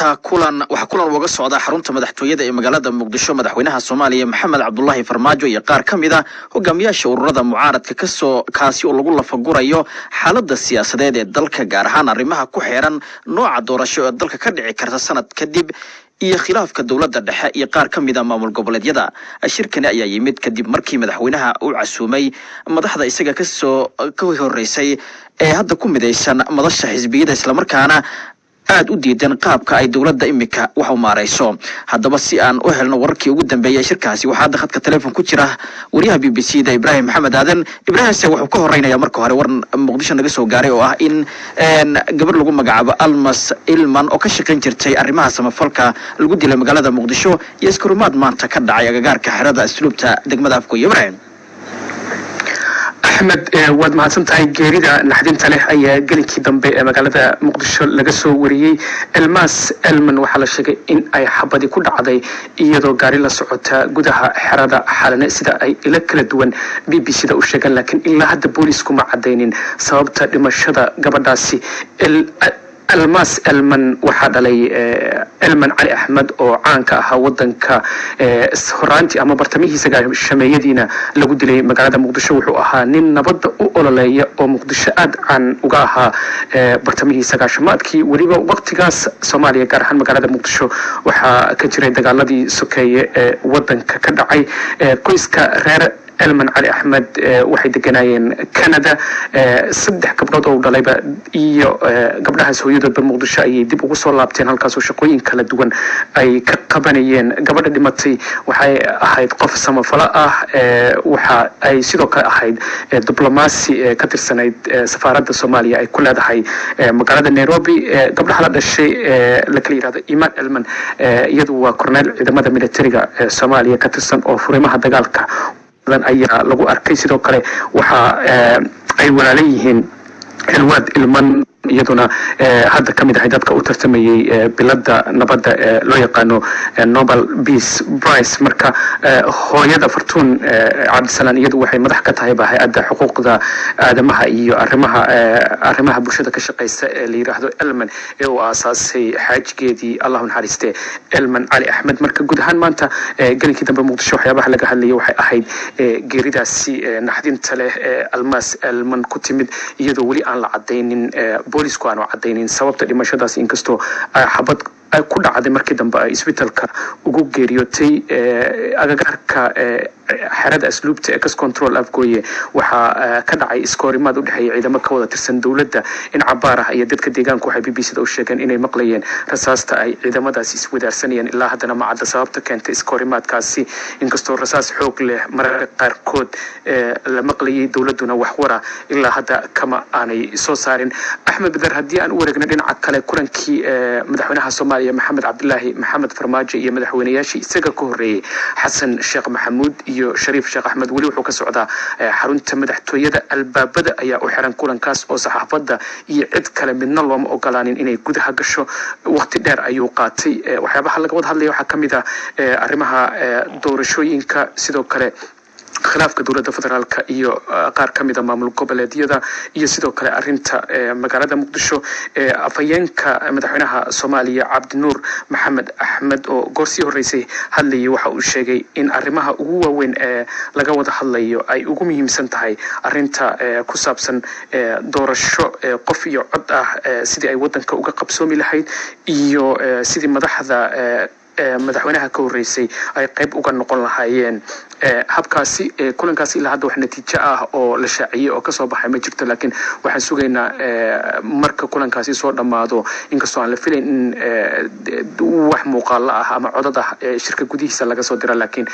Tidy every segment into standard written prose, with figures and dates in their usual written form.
waxaa kulan uga socda xarunta madaxtooyada ee magaalada Muqdisho madaxweynaha Soomaaliya Maxamed Cabdullaahi Farmaajo iyo qaar kamid ah hogaamiyaasha ururada mucaaradka kaasi oo lagu lafagurayo xaaladda siyaasadeed ee dalka gaar ahaan arrimaha ku xeeran nooca doorasho ee dalka ka dhici karta sanad kadib iyo khilaafka dawladda dhexe iyo qaar kamid ah maamul goboleedyada. Shirkani ayaa yimid kadib markii madaxweynaha uu casuumay madaxda isaga ka horeysay ee hadda ku midaysan madasha xisbiyada isla markaana aad u diidan qaabka ay dawladda imika wax u maareyso. Haddaba si aan u helno wararkii ugu dambeeyay shirkaasi waxaa khadka telefoon ku jira wariyaha BBC da Ibrahim Maxamed Aadan. Ibrahim wuxuu ka horeynayaa marka hore war Muqdisho naga soo gaaray oo ah in gabar lagu magacaabo Almas Ilman oo ka shaqeyn jirtay arrimaha samafalka lagu dilay magaalada Muqdisho iyo iskarumaad maanta ka dhacay agagaarka xerada asluubta degmada Afgoye. Ibrahim أحمد واد ما سنتهي جريدة نحدين تله أي جلكي دنبي مقالة مقدشة لجسوا وريي الماس المن وحلا شيء إن أي حبدي كل عضي يدو قاري لسعوتها جودها حرادة حالنا سدا أي إلى كل دوان BBC دا وشجع لكن إلا هذا بوليسكم عدينين سببتها لمشهد قبل داسي الماس المن وحد علي المن علي أحمد أو عنك هودنك سهرانتي أما برتميه سجى شميدينا لجود لي مقالة مقدشة وحوها نين نبض أول لي أو مقدشة أد عن وجاها برتميه سجى شمات كي وريبا وقت جاس سوماليا كرهان مقالة مقدشة وح كتير دجال الذي سكي ودنك كدعي كويس كرر المن علي أحمد واحد جناين كندا صدق قبضة أو ضليبة إيو قبلها سويدة بالمقدشة أي دب وصل لابتين هالكاسو شقوين كلا دوان أي كقبنيين قبل دمتي وحي أحد قف سما فلا وح أي سيدوك أحد دبلوماسي كتير سنة سفارة الصومالية أي كل هذا حي مقالة نيروبي قبل هذا الشيء لكلي هذا إيمان المن يدو كورنيل إذا ماذا من الترجع الصومالية كتير سنة أو فريمها دجالك ayaa lagu arkay sidoo kale waxa ay walaalayeen الواد المن يدنا هذا كم إذا هيدات كأوترتمي بلاد نبض لا يقانو نوبل بيس برايس مركا هو يدا فرتون عبد السلام يدو وحي مضحكة هاي بها أدى حقوق ذا آدمها إيو أرمها بوشدة كشقيس اللي راحدو المن إيو أساسي حاج جدي الله نحرسته المن علي أحمد مركا جودهان ما أنت قال كده بمقدشة وحيا بها لقى هاللي وحي أحد جريدة سي نحدين تله الماس المن كتمد يدو ولي أن العدين بوليسكو أنا عدينين سبب تدي مشهد إنكستو حبض كل عدد مركز دم إسبيتالك وجوج جريوتي أجارك حرد أسلوب تأكس كنترول أفقوية وح كدعي إسكوري ما دول حي إذا ما كوضة ترسن دولة إن عبارة يدك ديجان كوحي BBC دا وشجعن إنه مقليين رصاص تأي إذا ما داس يسود سنيا إلا هذا ما عدا سبب تكنت إسكوري ما تكاسي إنكستو رصاص حوق له مرة قاركود المقلي دولة دون وحورة إلا هذا كما أنا صارين أحمد بدر هدي أن أورجنا لين عكلا كلن كي مدحونها الصومالية محمد عبد الله محمد فرماجي يا مدحونياشي سجى كهري حسن الشيخ محمود يو شريف الشيخ أحمد ولي وحوك السعودة حرون تمدح تويدا الباب بدأ يا أحرن كلن كاس أو صحافة يعد كلام من الله ما أقلانين إنه جود هجشوا وقت دار أيوقاتي وحيابها حلقة وضح اللي وحكم إذا أرمها دور شوي إنك سيدو كله khilaafka dawladda federaalka iyo qaar kamid ah maamul goboleedyada iyo sidoo kale arinta magaalada Muqdisho afayeenka madaxweynaha Soomaaliya Cabdinuur Maxamed Axmed oo goorsi horeysay hadlay waxa uu sheegay in arrimaha ugu waaweyn laga wada hadlayo ay ugu muhiimsan tahay arinta ku saabsan doorasho qof iyo cod ah sidii ay wadanka uga qabsoomi lahayd iyo sidii madaxda madaxweynaha ka horeysay ay qayb uga noqon lahaayeen habkaasi kulankaasi ilaa hadda wax natiijo ah oo la shaaciyay oo ka soo baxay ma jirto laakiin waxaan sugaynaa marka kulankaasi soo dhamaado inkastoo aan la filayn in wax muuqaal ah ama codad ah shirka gudihiisa laga soo diro laakiin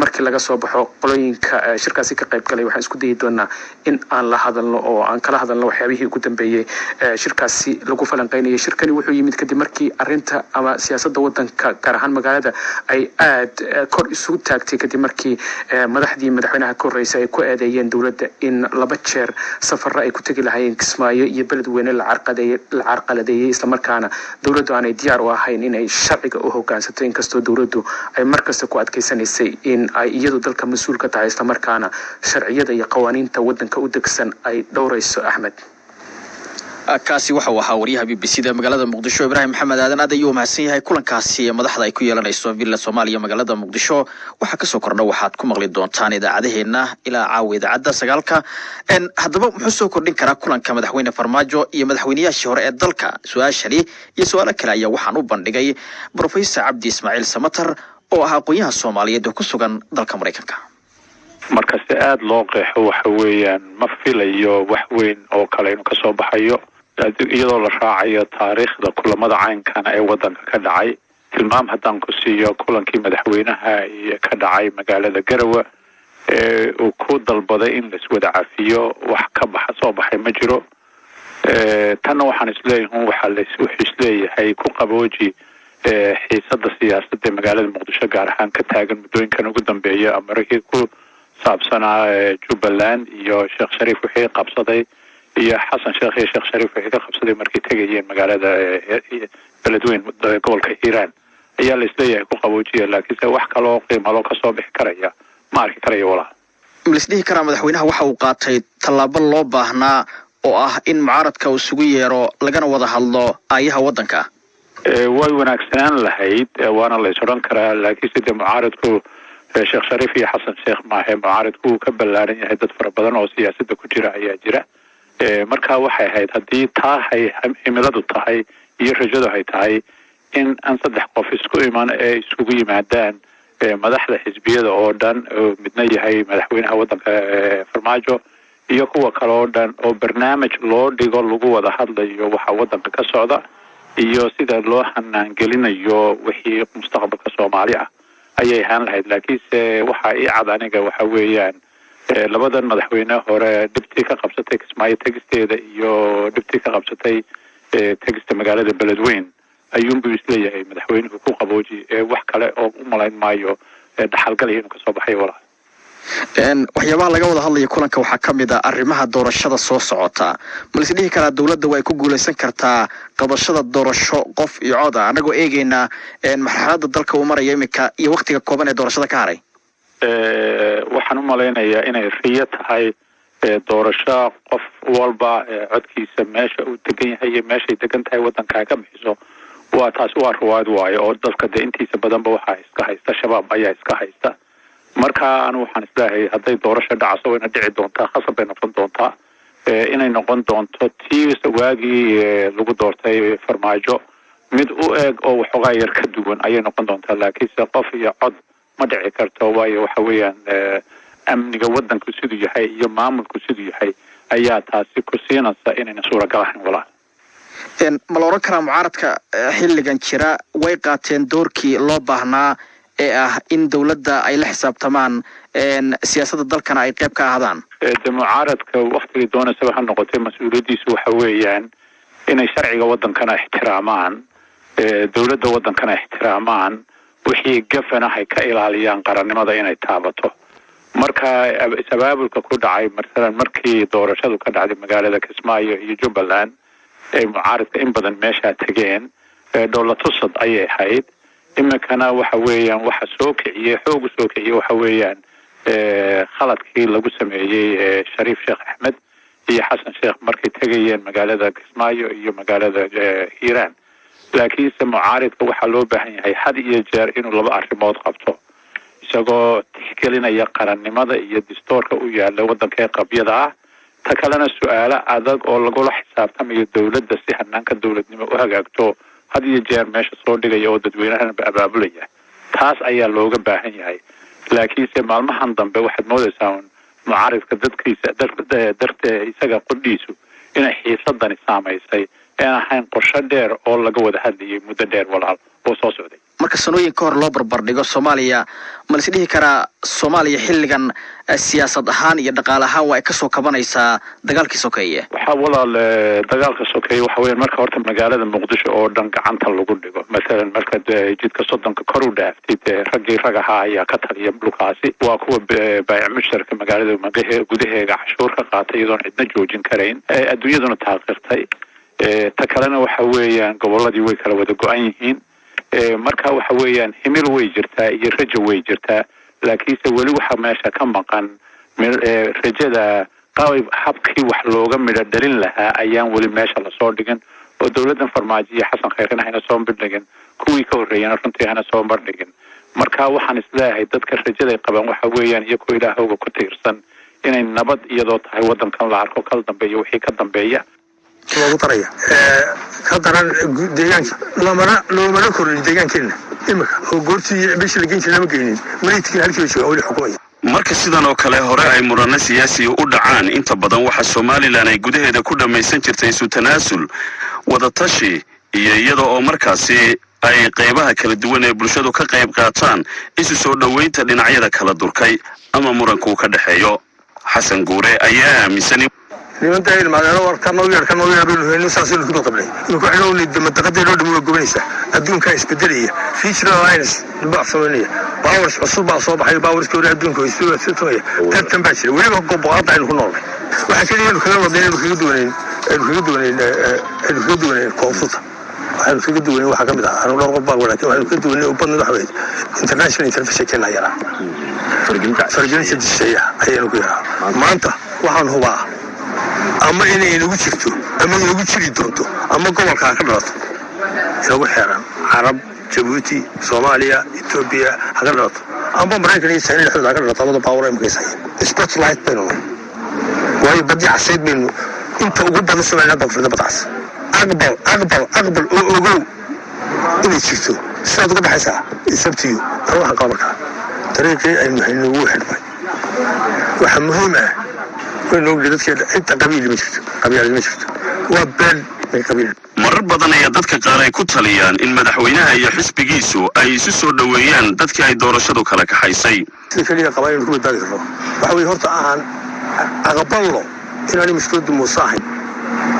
markii laga soo baxo qolooyinka shirkaasi ka qayb galay waxaan isku dayi doonaa in aan la hadalno oo aan kala hadalno waxyaabihii ugu dambeeyay shirkaasi lagu falanqeynayay shirkani wuxuu yimid kadib markii arinta ama siyaasadda wadanka gaar ahaan magaalada ay aad kor isugu taagtay kadib markii madaxdii madaxweynaha ka horeysay ay ku eedeeyeen dawladda in laba jeer safar ay ku tagi lahaayeen Kismaayo iyo beledweyne la carqaladeeyay isla markaana dawladdu aanay diyaar u ahayn in ay sharciga u hoggaansato inkastoo dawladdu ay markasta ku adkeysanaysay in ay iyadu dalka mas'uul ka tahay isla markaana sharciyada iyo qawaaniinta wadanka u degsan ay dhowrayso Axmed kaasi waxa uu ahaa wariyaha BBC-da magaalada Muqdisho Ibrahim Maxamed Aadan aad ayuu mahadsan yahay kulankaasi madaxda ay ku yeelanayso Villa Soomaaliya magaalada Muqdisho waxa ka soo kordha waxaad ku maqli doontaan idaacadeena ilaa caawa idaacada 9ka haddaba muxuu soo kordhin karaa kulanka madaxweyne Farmaajo iyo madaxweynayaashii hore ee dalka su'aashani iyo su'aalo kale ayaa waxaan u bandhigay Professor Cabdi Ismaaciil Samatar oo ah aqoonyahan Soomaaliyeed oo ku sugan dalka Mareykanka marka si aad loo qeexo waxa weeyaan ma filayo wax weyn oo kale inuu ka soo baxayo iyadoo la raacayo taariikhda kulamada caynkan ee wadanka ka dhacay tilmaam haddaan ku siiyo kulankii madaxweynaha ka dhacay magaalada Garowe uu ku dalbaday in la iswada cafiyo wax ka soo baxay ma jiro tanna waxaan isleeyahay waxa isleeyahay ku qabooji xiisada siyaasadda magaalada Muqdisho gaar ahaan ka taagan muddooyinkan ugu dambeeya Amarkii ku saabsanaa Jubbaland iyo Sheekh Shariif wixii qabsaday iyo Xasan Sheekh iyo Sheekh Shariif wixii ka qabsaday markii tagayeen magaalada beledweyne gobolka Hiiraan ayaa la isleeyahay ku qaboojiya laakiin wax kale oo qiimo loo ka soo bixi karaya ma arki karayo walaa mislihi kara madaxweynaha waxa uu qaatay tallaabo loo baahnaa oo ah in mucaaradka uu isugu yeero lagana wada hadlo ayaha wadanka way wanaagsanaan lahayd waana la isodhan karaa laakiin sidii mucaaradku Sheekh Shariif iyo Xasan Sheekh maahe mucaaradku ka ballaaran yahay dad fara badan oo siyaasadda ku jira ayaa jira marka waxay ahayd haddii taahay himiladu tahay iyo rajadu ay tahay in aan saddex qof isugu yimaadaan madaxda xisbiyada oo dhan midna yahay madaxweynaha wadanka Farmaajo iyo kuwa kale oo dhan oo barnaamij loo dhigo lagu wada hadlayo waxa wadanka ka socda iyo sida loo hanaan gelinayo wixii mustaqbalka Soomaaliya ayay ahaan lahayd laakiinse waxa ay cad aniga waxa weeyaan labadan madaxweyne hore dibtii ka qabsatay Kismaayo tagisteeda iyo dibtii ka qabsatay tagista magaalada beledweyne ayuunbu isleeyahay madaxweynuhu ku qabooji wax kale oo u malayn maayo dhaxalgal inuu ka soo baxay walaa waxyaabaha laga wada hadlayo kulanka waxaa ka mid ah arrimaha doorashada soo socota ma la isdhihi karaa dawladda way ku guuleysan kartaa qabashada doorasho qof iyo cod ah anagoo eegayna marxaladda dalka uu marayo imika iyo waqtiga kooban ee doorashada ka haray waxaan u malaynayaa inay riyo tahay doorasho qof walba codkiisa meesha uu degan yahay iyo meeshay degan tahay wadanka ka bixiso waa taas waa ruwaad waayo oo dadka intiisa badanba waxa iska haysta shabaab ayaa iska haysta marka anu waxaan islaahay hadday doorasho dhacso wayna dhici doontaa khasab bay noqon doontaa inay noqon doonto tii waagii lagu doortay Farmaajo mid u eeg oo waxoogaa yar ka duwan ayay noqon doontaa laakiinse qof iyo cod ma dhici karto waayo waxa weeyaan amniga wadanku siduu yahay iyo maamulku siduu yahay ayaa taasi ku siinaysa inayna suuragal ahayn walaa ma la oran karaa mucaaradka xilligan jira way qaateen doorkii loo baahnaa ee ah in dawladda ay la xisaabtamaan siyaasadda dalkana ay qayb ka ahaadaan mucaaradka waqtigii doonaysa waxa noqotay mas'uuliyadiisu waxa weeyaan inay sharciga wadankana ixtiraamaan dawladda wadankana ixtiraamaan wixii gafana ay ka ilaaliyaan qarannimada inay taabato marka sabaabulka ku dhacay marsalan markii doorashadu ka dhacday magaalada Kismaayo iyo Jubbaland ee mucaaradka in badan meesha tageen dawladusad ayay ahayd imikana waxa weeyaan waxa soo kiciyay xoog soo kiciyay waxa weeyaan khaladkii lagu sameeyay Shariif Sheekh Axmed iyo Xasan Sheekh markay tagayeen magaalada Kismaayo iyo magaalada Hiiraan laakiinse mucaaradka waxa loo baahan yahay had iyo jeer inuu laba arrimood qabto isagoo tixgelinaya qarannimada iyo dastuurka u yaala wadanka qabyada ah ta kalena su'aalo adag oo lagu la xisaabtamayo dawladda si hanaanka dawladnimo u hagaagto had iyo jeer meesha soo dhigaya oo dadweynaha abaabulaya taas ayaa looga baahan yahay laakiinse maalmahan dambe waxaad moodaysaa mucaaradka dadkiisa dartee isaga qodhiisu inay xiisadani saamaysay aan ahayn qorshe dheer oo laga wada hadlayay muddo dheer walaal oo soo socday marka sanooyin ka hor loo barbardhigo Soomaaliya ma la isdhihi karaa Soomaaliya xilligan siyaasad ahaan iyo dhaqaale ahaan waa ka soo kabanaysaa dagaalkii sokeeye waxa walaal dagaalka sokeeye waxa weeyaan marka horta magaalada Muqdisho oo dhan gacanta lagu dhigo mesela marka jidka soddonka kor u dhaaftid ragaha ayaa ka taliya dhulkaasi waa kuwa baayac mushtarka magaalada gudaheega cashuur ka qaatay iyadoon cidna joojin karayn adduunyaduna taaqirtay ta kalena waxa weeyaan goboladii way kala wada go'an yihiin marka waxa weeyaan himil way jirtaa iyo rajo way jirtaa laakiinse weli waxa meesha ka maqan rajada habkii wax looga midho dhalin lahaa ayaan weli meesha lasoo dhigin oo dowladdan farmaajo iyo xasan khayrina hayna soo bandhigin kuwii ka horreeyana runtii hayna soo bandhigin marka waxaan isleeyahay dadka rajaday qabaan waxa weeyaan iyagoo ilaahooga ku tiirsan inay nabad iyadoo tahay waddankan la arko kala dambeeya wixii ka dambeeya loogu daraya ka daran deegaanka loomana korin deegaankeena imika oo goortii bishii la geyn jiray lama geynin maydkii halkii jooga weli xukumaya marka sidan oo kale hore ay murano siyaasi u dhacaan inta badan waxa Soomaaliland ay gudaheeda ku dhamaysan jirtay isu tanaasul wada tashi iyo iyada oo markaasi ay qaybaha kala duwan ee bulshadu ka qayb qaataan isu soo dhaweynta dhinacyada kala durkay ama muranku ka dhaxeeyo xasan guure ayaa aaminsan niman daayil maadaama warkan oo yar kan oo yar inuu saasoo ku qablay inuu ku xidho in madaqada loo dhimo gobanaysa adduunka isbedelaya future lines baa sameynaya powers cusub baa soo baxay powers kooda adduunka isoo sitooya tan baa jira weliba gobolada aynu ku noolay waxa kaliya inuu kaga wadnay inuu kaga duwanay koonfurta waxaanu kaga duwanay waxa kamid ah anu dhowr qof baa walaakay waxaanu kaga duwanay u badnay waxa weeye international intervention kena yara fargelinta disheeya ayaanu ku yaraa maanta waxaan hubaa ama inay inagu jirto ama inagu jiri doonto ama gobolka ka dhalato inagu xeeran Arab Djibouti Soomaaliya Ethiopia ka dhalato ama Mareykanka iyo China ka dhalato labada power ay maysay spotlight beno way badi xasid beno inta ugu badan Soomaaliya dadka badacas aqbal oo ogow inay jirto sidoo uga dhaxaysa sabtiyo waxaan qabanka tariiqii ay muhiim u xidhay waxa muhiim ah inuu dadkeeda inta qabiil ma jirto waa been ay qabiil marar badan ayaa dadka qaar ay ku taliyaan in madaxweynaha iyo xisbigiisu ay isu soo dhaweeyaan dadkii ay doorashadu kala kaxaysay sidoo kale qabaayil ku badbaadi karo waxa way horta aqballo inaan mushkiladu muusahay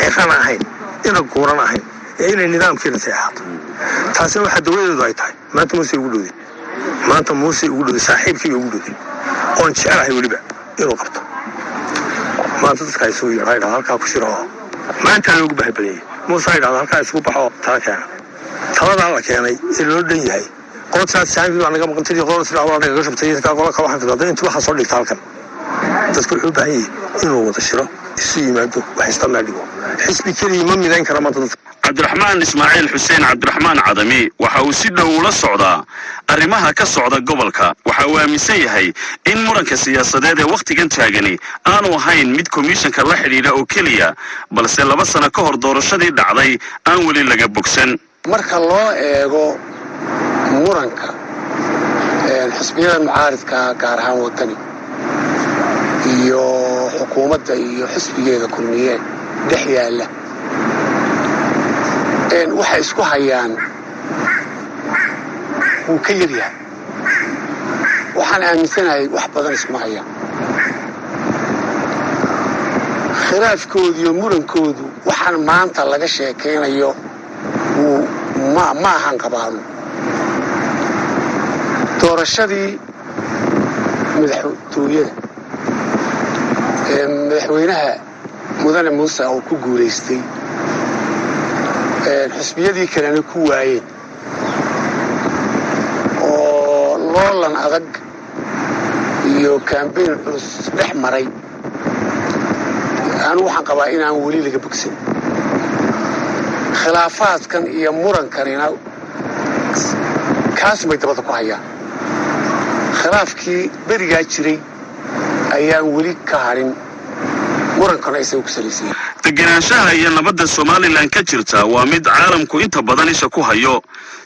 ee xana ahayn ina guuran ahayn ee inay nidaamkeena saxaato taasi waxa dawladeedu ay tahay maanta muuse ugu dhowday saaxiibkii ugu dhowday oo jecelahay waliba inuu qabto maanta dadka ay soo yiraahdo halka ku shiro maanta loogu baahay muuse ay dhahdo halka isku baxo talada la keenay in loo dhan yahay qoodsaad saami baa naga maqan tirii qodob sida walaal naga shabtay ka qodob ka waxaan filaday inta waxa soo dhigta halkan dadku wuxuu baahan yahay inuu wada shiro isu yimaado wax isticmaal dhigo xisbi kaliya ma midayn kara maanta Cabdiraxmaan Ismaaciil Xuseen Cabdiraxmaan Cadami waxa uu si dhow ula socdaa arrimaha ka socda gobolka waxa uu aaminsan yahay in muranka siyaasadeed ee waqtigan taagani aanu ahayn mid komishanka la xiriira oo kaliya balse 2 sano ka hor doorashadii dhacday aan weli laga bogsan marka loo eego muranka xisbiyada mucaaradka gaar ahaan wadani iyo xukuumadda iyo xisbigeeda kulmiyeen dhex yaala waxay isku hayaan wuu ka yaryahay waxaan aaminsanahay wax badan iskuma hayaan khilaafkoodu iyo murankoodu waxaan maanta laga sheekaynayo ma ahan qabaano doorashadii madaxtooyada madaxweynaha mudane muuse oo ku guulaystay xisbiyadii kalena ku waayeen oo loolan adag iyo campaign culus dhex maray anu waxaan qabaa inaan weli laga bogsan khilaafaadkan iyo murankanina kaas may dabada ku hayaan khilaafkii berigaa jiray ayaan weli ka harin murankana isaga ku salaysan degenaanshaha iyo nabadda Soomaaliland ka jirta waa mid caalamku inta badan isha ku hayo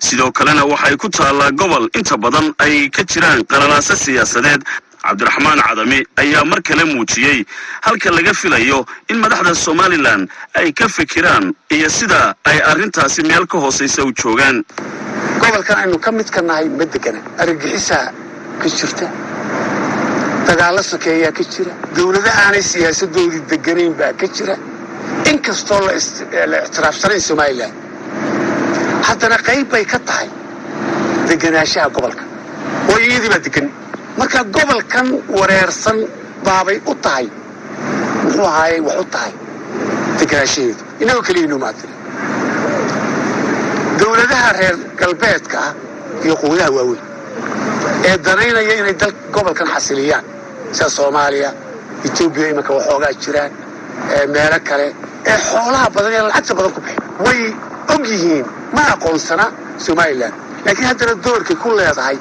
sidoo kalena waxay ku taalaa gobol inta badan ay ka jiraan qalalaase siyaasadeed Cabdiraxmaan Cadami ayaa mar kale muujiyay halka laga filayo in madaxda Soomaaliland ay ka fikiraan iyo sida ay arintaasi meel ka hooseysa u joogaan gobolkan aynu ka mid ka nahay madagana argagixisa ka jirta dagaal sokeeya ka jira dawladda aanay siyaasadoodii deganayn baa ka jira inkastoo la ictiraafsanay Soomaaliland haddana qayb bay ka tahay deganaanshaha gobolka oo iyadii baa degan marka gobolkan wareersan baabay u tahay muxuu ahaayay wax u tahay deganaanshaheedu inagoo kaliya inuu maadin dawladaha reer galbeedka iyo quwadaha waaweyn ee danaynaya inay gobolkan xasiliyaan sida Soomaaliya etoobiya imanka waxoogaa jiraan meelo kale ee xoolaha badan ee lacagta badan ku bixi way og yihiin ma aqoonsana somalilan laakiin haddana doorkay ku leedahay